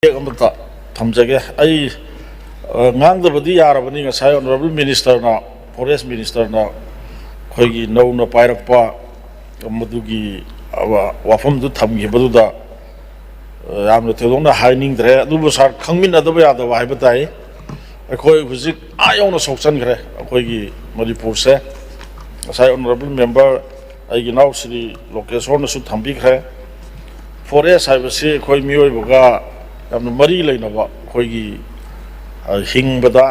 थमजगे ngang yarabani ngasai honorable minister na forest minister na khoigi nau pairakpa madugi wafam du thamgi baduda yamna thedongna haining dre adubu sar khangmin adabu yada wai batai khoi huzik ayong na sokchan gre khoigi manipur se ngasai honorable member aigi nau sri location na su thambi gre forest haibase khoi mioi boga yamna mari leinaba khoigi hingbada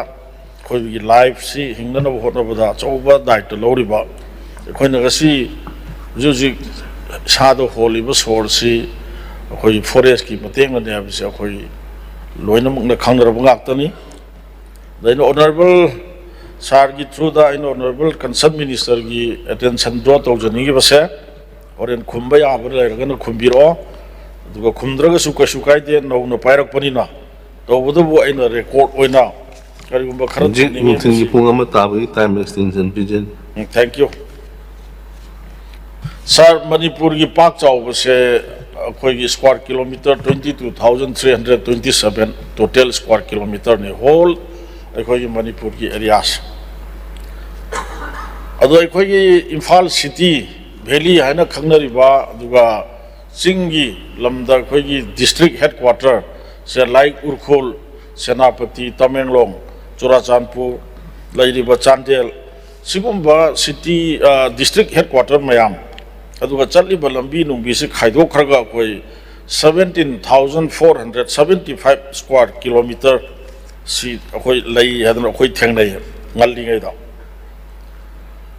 khoigi life si hingnana hotnabada choba daito loriba khoina gasi juji sado holiba sorsi khoi forest ki mateng na habise khoi loina mukna khangraba ngaktani daino honorable sir gi through the honorable concerned minister gi attention draw tawjani gi base oren khumba ya bar lairagana khumbiro duga khumdraga su kaide no no pairak panina tawbudu aina record oina karigumba kharat meeting punga tabi time extension pigeon. Thank you sir. Manipur gi pak chaw se khoi square kilometer 22,327 total square kilometer ne whole khoi manipur gi areas ado khoi Imphal city valley haina khangnariba duga Singi lamda khoi district headquarter se like Urkhol Senapati Tamenglong Churachandpur lairiba Chandel sigumba city district headquarter mayam aduga chatliba lambi nungbi se khaidok khraga khoi 17,475 square kilometer si khoi lai hadna khoi thengnai ngalli ngai da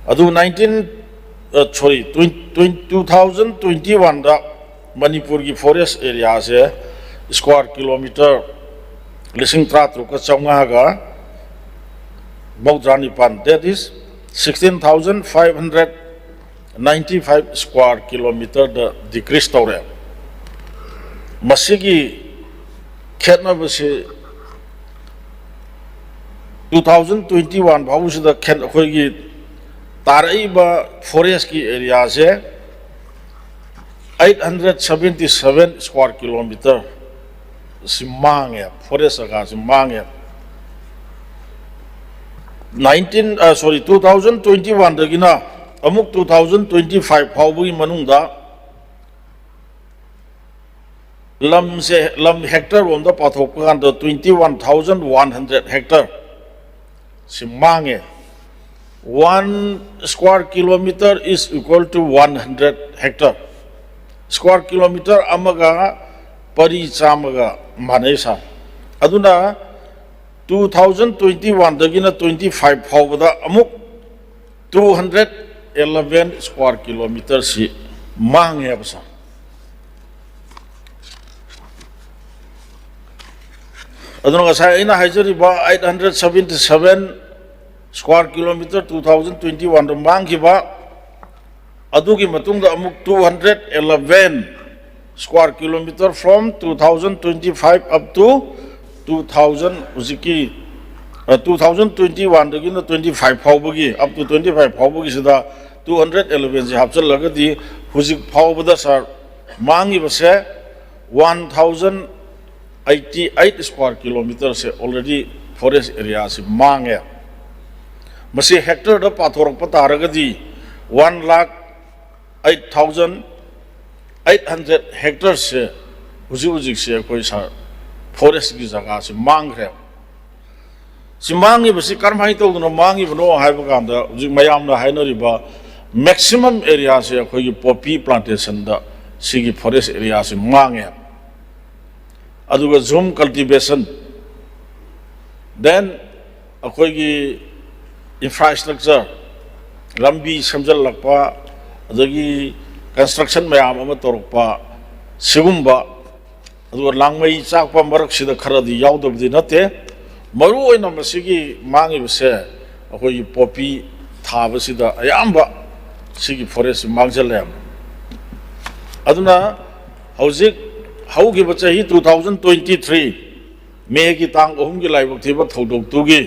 adu 2021 da Manipur ki forest area se square kilometer lising tratru ka chaunga ga Baudrani pan, that is 16,595 square kilometer the decrease tore masigi khetna base 2021 bawus da khet khoi gi taraiba forest ki area se 877 square kilometer simange forest aga simange 2021 dagina amuk 2025 fawbugi manungda lam hectare on the pathok kan 21,100 hectare simange 1 square kilometer is equal to 100 hectare square kilometer amaga pari chamaga manesa aduna 2021 dagina 25 fawbada amuk 211 square kilometer si mange absa aduna gasa ina hajari ba 877 square kilometer 2021 do mangi ba adugi matungda amuk 211 square kilometer from 2025 up to 2021 dagina 25 fawbagi up to 25 fawbagi sida 211 ji hapchal lagadi hujik fawbada sar mangi base 1,088 square kilometer se already forest area se mange masi hectare da pathorok pataragadi 1,08,800 hectares se hujik se koi sar forest ki jaga se mang re si mangi basi karmai to no mangi bno haiba kanda hujik mayam na hainori ba maximum area se khoi poppy plantation da sigi forest area se mange aduga zoom cultivation then akhoi gi infrastructure lambi samjal lakpa adagi construction mayam ama torokpa sigumba adu langmai chakpa marak sida kharadi yaudabdi nate maru oina masigi mangi bse akoi poppy thaba sida ayamba sigi forest mangjale aduna hojik haugi bachahi 2023 me ki tang ohum gi laibak thiba thodok tugi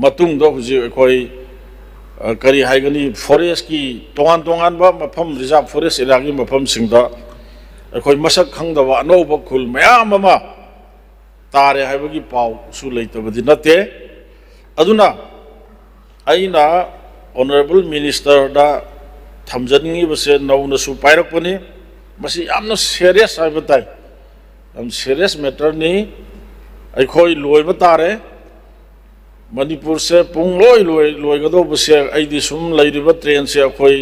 matung do huji akoi kari haigani forest ki tongan ba mafam reserve forest area gi mafam singda akoi masak khangdawa no ba khul mayam ama ꯇꯥꯔꯦ ꯍꯥꯏꯕꯒꯤ ꯄꯥꯎꯁꯨ ꯂꯩꯇꯕꯗꯤ ꯅꯠꯇꯦ ꯑꯗꯨꯅ ꯑꯩꯅ honourable ꯃꯤꯅꯤꯁꯇꯔꯗ ꯊꯝꯖꯅꯤꯡꯉꯤꯕꯁꯦ ꯅꯧꯅꯁꯨ ꯄꯥꯏꯔꯛꯄꯅꯤ ꯃꯁꯤ ꯌꯥꯝꯅ serious ꯍꯥꯏꯕ ꯇꯥꯏ ꯌꯥꯝ ꯁꯦꯔꯤꯌꯁ ꯃꯦꯇꯔꯅꯤ ꯑꯩꯈꯣꯏ ꯂꯣꯏꯕ ꯇꯥꯔꯦ ꯃꯅꯤꯄꯨꯔꯁꯦ ꯄꯨꯡꯂꯣꯏ ꯂꯣꯏꯒꯗꯧꯕꯁꯦ ꯑꯩꯗꯤ ꯁꯨꯝ ꯂꯩꯔꯤꯕ ꯇ꯭ꯔꯦꯟꯁꯦ ꯑꯩꯈꯣꯏ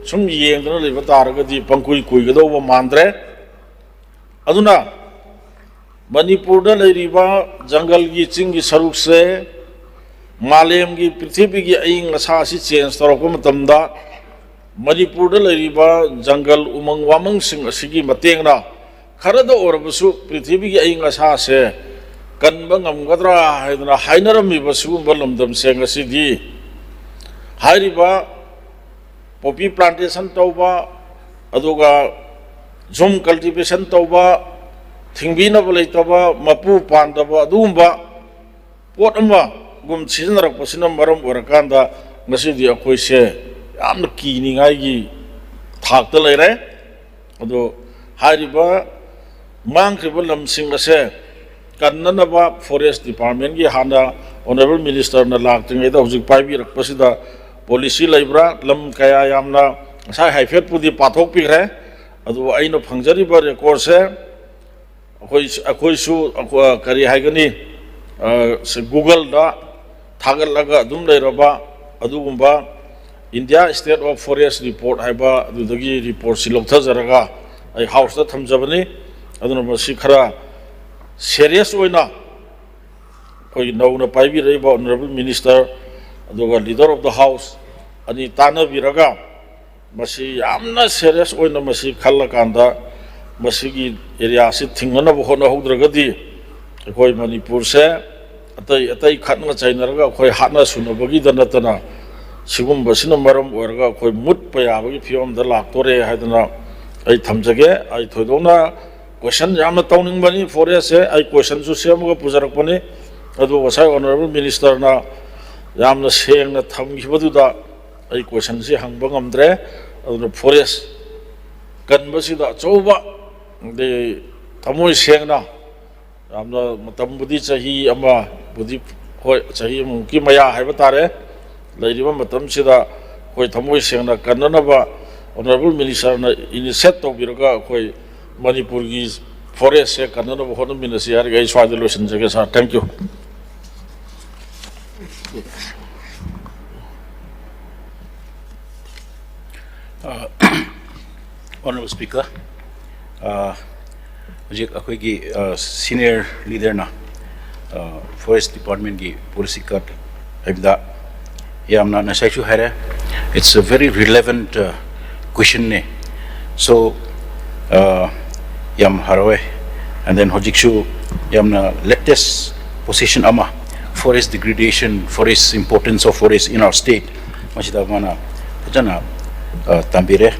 ꯁꯨꯝ ꯌꯦꯡꯗꯅ ꯂꯩꯕ ꯇꯥꯔꯒꯗꯤ ꯄꯪꯀꯨꯏ ꯀꯨꯏꯒꯗꯧꯕ ꯃꯥꯟꯗ꯭ꯔꯦ ꯑꯗꯨꯅ ꯃꯅꯤꯄꯨꯔꯗ ꯂꯩꯔꯤꯕ ꯖꯪꯒꯜꯒꯤ ꯆꯤꯡꯒꯤ ꯁꯔꯨꯛꯁꯦ ꯃꯥꯂꯦꯝꯒꯤ ꯄ꯭ꯔꯤꯊꯤꯕꯤꯒꯤ ꯑꯏꯪ ꯑꯁꯥ ꯑꯁꯤ ꯆꯦꯟꯖ ꯇꯧꯔꯛꯄ ꯃꯇꯝꯗ ꯃꯅꯤꯄꯨꯔꯗ ꯂꯩꯔꯤꯕ ꯖꯪꯒꯜ ꯎꯃꯪ ꯋꯥꯃꯪꯁꯤꯡ ꯑꯁꯤꯒꯤ ꯃꯇꯦꯡꯅ ꯈꯔꯗ ꯑꯣꯏꯔꯕꯁꯨ ꯄ꯭ꯔꯤꯊꯤꯕꯤꯒꯤ ꯑꯏꯪ ꯑꯁꯥꯁꯦ ꯀꯟꯕ ꯉꯝꯒꯗ꯭ꯔꯥ ꯍꯥꯏꯗꯅ ꯍꯥꯏꯅꯔꯝꯃꯤꯕ ꯁꯤꯒꯨꯝꯕ ꯂꯝꯗꯝꯁꯦ ꯉꯁꯤꯗꯤ ꯍꯥꯏꯔꯤꯕ ꯄꯣꯄꯤ ꯄ꯭ꯂꯥꯟꯇꯦꯁꯟ ꯇꯧꯕ ꯑꯗꯨꯒ ꯖꯨꯝ ꯀꯜꯇꯤꯚꯦꯁꯟ ꯇꯧꯕ ꯊꯤꯡꯕꯤꯅꯕ ꯂꯩꯇꯕ ꯃꯄꯨ ꯄꯥꯟꯗꯕ ꯑꯗꯨꯒꯨꯝꯕ ꯄꯣꯠ ꯑꯃꯒꯨꯝ ꯁꯤꯖꯤꯟꯅꯔꯛꯄꯁꯤꯅ ꯃꯔꯝ ꯑꯣꯏꯔꯀꯥꯟꯗ ꯉꯁꯤꯗꯤ ꯑꯩꯈꯣꯏꯁꯦ ꯌꯥꯝꯅ ꯀꯤꯅꯤꯡꯉꯥꯏꯒꯤ ꯊꯥꯛꯇ ꯂꯩꯔꯦ ꯑꯗꯣ ꯍꯥꯏꯔꯤꯕ ꯃꯥꯡꯈ꯭ꯔꯤꯕ ꯂꯝꯁꯤꯡ ꯑꯁꯦ ꯀꯟꯅꯅꯕ ꯐꯣꯔꯦꯁ ꯗꯤꯄꯥꯔꯠꯃꯦꯟꯒꯤ ꯍꯥꯟꯅ ꯑꯣꯅꯔꯦꯕꯜ ꯃꯤꯅꯤꯁꯇꯔꯅ ꯂꯥꯛꯇ꯭ꯔꯤꯉꯩꯗ ꯍꯧꯖꯤꯛ ꯄꯥꯏꯕꯤꯔꯛꯄꯁꯤꯗ ꯄꯣꯂꯤꯁꯤ ꯂꯩꯕ꯭ꯔꯥ ꯂꯝ ꯀꯌా ꯌꯥꯝꯅ ꯉꯁꯥꯏ ꯍꯥꯏꯐꯦꯠꯄꯨꯗꯤ ꯄꯥꯊꯣꯛꯄꯤꯈ꯭ꯔꯦ ꯑꯗꯨꯕꯨ ꯑꯩꯅ ꯐꯪꯖꯔꯤꯕ ꯔꯦꯀꯣꯔꯠꯁꯦ ꯑꯩꯈꯣꯏꯁꯨ ꯀꯔꯤ ꯍꯥꯏꯒꯅꯤ ꯒꯨꯒꯜꯗ ꯊꯥꯒꯠꯂꯒ ꯑꯗꯨꯝ ꯂꯩꯔꯕ ꯑꯗꯨꯒꯨꯝꯕ India state of forest report ꯍꯥꯏꯕ ꯑꯗꯨꯗꯒꯤ ꯔꯤꯄꯣꯔꯠꯁꯤ ꯂꯧꯊꯖꯔꯒ ꯑꯩ ꯍꯥꯎꯁꯇ ꯊꯝꯖꯕꯅꯤ ꯑꯗꯨꯅ ꯃꯁꯤ ꯈꯔ ꯁꯦꯔꯤꯌꯁ ꯑꯣꯏꯅ ꯑꯩꯈꯣꯏꯒꯤ ꯅꯧꯅ ꯄꯥꯏꯕꯤꯔꯛꯏꯕ ꯑꯣꯅꯔꯦꯕꯜ ꯃꯤꯅꯤꯁꯇꯔ ꯑꯗꯨꯒ ꯂꯤꯗꯔ ꯑꯣꯐ ꯗ ꯍꯥꯎꯁ ꯑꯅꯤ ꯇꯥꯟꯅꯕꯤꯔꯒ ꯃꯁꯤ ꯌꯥꯝꯅ ꯁꯦꯔꯤꯌꯁ ꯑꯣꯏꯅ ꯃꯁꯤ ꯈꯜꯂꯀꯥꯟꯗ ꯃꯁꯤꯒꯤ ꯑꯦꯔꯤꯌꯥꯁꯤ ꯊꯤꯡꯅꯅꯕ ꯍꯣꯠꯅꯍꯧꯗ꯭ꯔꯒꯗꯤ ꯑꯩꯈꯣꯏ ꯃꯅꯤꯄꯨꯔꯁꯦ ꯑꯇꯩ ꯈꯠꯅ ꯆꯩꯅꯔꯒ ꯑꯩꯈꯣꯏ ꯍꯥꯠꯅ ꯁꯨꯅꯕꯒꯤꯗ ꯅꯠꯇꯅ ꯁꯤꯒꯨꯝꯕꯁꯤꯅ ꯃꯔꯝ ꯑꯣꯏꯔꯒ ꯑꯩꯈꯣꯏ ꯃꯨꯠꯄ ꯌꯥꯕꯒꯤ ꯐꯤꯕꯝꯗ ꯂꯥꯛꯇꯣꯔꯦ ꯍꯥꯏꯗꯅ ꯑꯩ ꯊꯝꯖꯒꯦ ꯑꯩ ꯊꯣꯏꯗꯣꯛꯅ ꯀꯣꯏꯁꯟ ꯌꯥꯝꯅ ꯇꯧꯅꯤꯡꯕꯅꯤ ꯐꯣꯔꯦꯁꯁꯦ ꯑꯩ ꯀꯣꯏꯁꯟꯁꯨ ꯁꯦꯝꯃꯒ ꯄꯨꯖꯔꯛꯄꯅꯤ ꯑꯗꯨ ꯉꯁꯥꯏ ꯑꯣꯅꯔꯦꯕꯜ ꯃꯤꯅꯤꯁꯇꯔꯅ ꯌꯥꯝꯅ ꯁꯦꯡꯅ ꯊꯝꯈꯤꯕꯗꯨꯗ ꯑꯩ ꯀꯣꯏꯁꯟꯁꯤ ꯍꯪꯕ ꯉꯝꯗ꯭ꯔꯦ ꯑꯗꯨꯅ ꯐꯣꯔꯦꯁ ꯀꯟꯕꯁꯤꯗ ꯑꯆꯧꯕ ꯊꯃꯣꯏ ꯁꯦꯡꯅ ꯌꯥꯝꯅ ꯃꯇꯝꯕꯨꯗꯤ ꯆꯍꯤ ꯑꯃꯕꯨꯗꯤ ꯍꯣꯏ ꯆꯍꯤ ꯑꯃꯃꯨꯛꯀꯤ ꯃꯌꯥ ꯍꯥꯏꯕ ꯇꯥꯔꯦ ꯂꯩꯔꯤꯕ ꯃꯇꯝꯁꯤꯗ ꯑꯩꯈꯣꯏ ꯊꯃꯣꯏ ꯁꯦꯡꯅ ꯀꯟꯅꯅꯕ ꯑꯣꯅꯔꯦꯕꯜ ꯃꯤꯅꯤꯁꯇꯔꯅ ꯏꯅꯤꯁꯤꯌꯦꯠ ꯇꯧꯕꯤꯔꯒ ꯑꯩꯈꯣꯏ ꯃꯅꯤꯄꯨꯔꯒꯤ ꯐꯣꯔꯦꯁꯁꯦ ꯀꯟꯅꯅꯕ ꯍꯣꯠꯅꯃꯤꯟꯅꯁꯤ ꯍꯥꯏꯔꯒ ꯑꯩ ꯁ꯭ꯋꯥꯏꯗ ꯂꯣꯏꯁꯤꯟꯖꯒꯦ sir thank you Honorable Speaker, hojik akhoi gi senior leader na Forest Department gi policy cut haibda yamna nasai chu hare. It's a very relevant question ne. So yam harawe and then hojik chu yamna latest position ama forest degradation, forest importance of forest in our state. Masida mana jana tambire.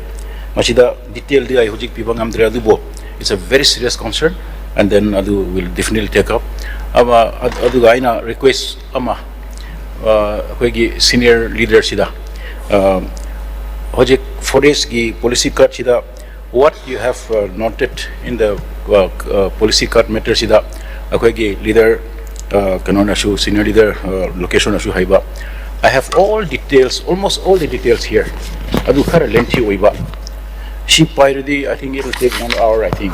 Masida detail di ay hojik pibangam dre adubo. It's a very serious concern, and then adu will definitely take up. Ama adu gaina request ama hoigi senior leader sida hojik forest gi policy cut sida what you have noted in the policy cut matter sida hoigi leader kanona shu senior leader location shu haiba. I have all details, almost all the details here. Adu khara lengthy oiba. She I think it will take 1 hour, I think.